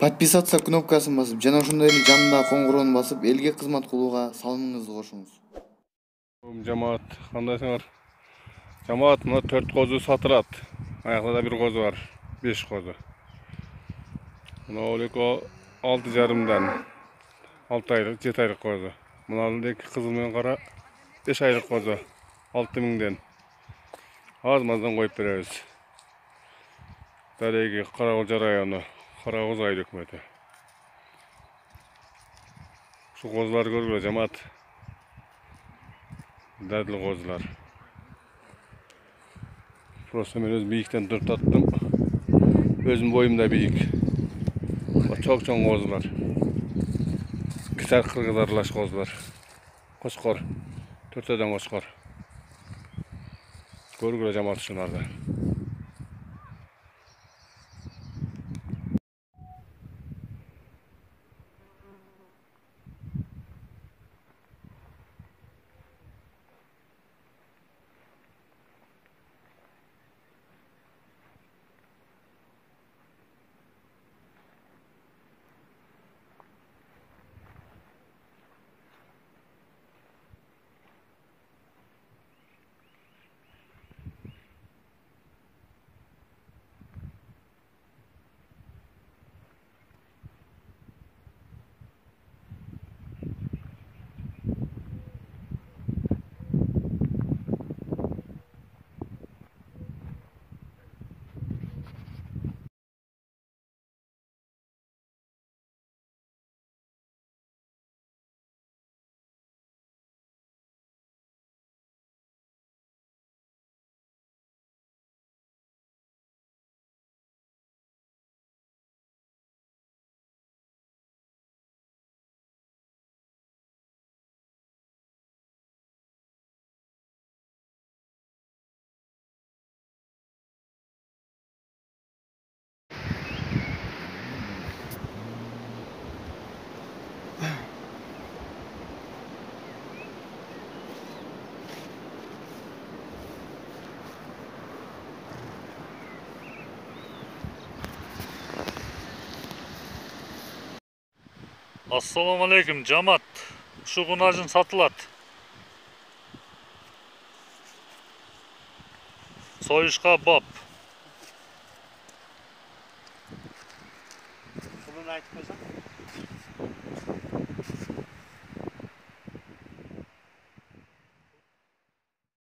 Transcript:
Подписаться кнопкасын басып, жана ошондой эле жанындагы коңгуроону басып, элге кызмат кылууга салымыңызды кошуңуз. Жамаат, кандайсыңар? Жамаат, мына 4 козу сатылат. Аякта да 1 козу бар, 5 козу. Мына олеко 6,5-дан 6 айлык, 7 айлык козу. Мына эки кызыл менен кара 5 айлык козу 6.000-ден. Аз-маздан коюп беребиз. Дареги Карагулжа району, Карагуз айыл өкмөтү. Şu козулар көргүлө, жамаат. Дадыл козулар. Просто мен өзüm бийиктен туруп таттым. Өзüm боюмда бийик. Çok чоң козулар. Кисар кыргыз аралаш козулар. Кошкор. 4-дөн кошкор. Көргүлө жамаат ушуларды. Assalamu alaikum Camat. Şu kunacın satılat. Soyuşka bab. Pulunu aytıp koysam.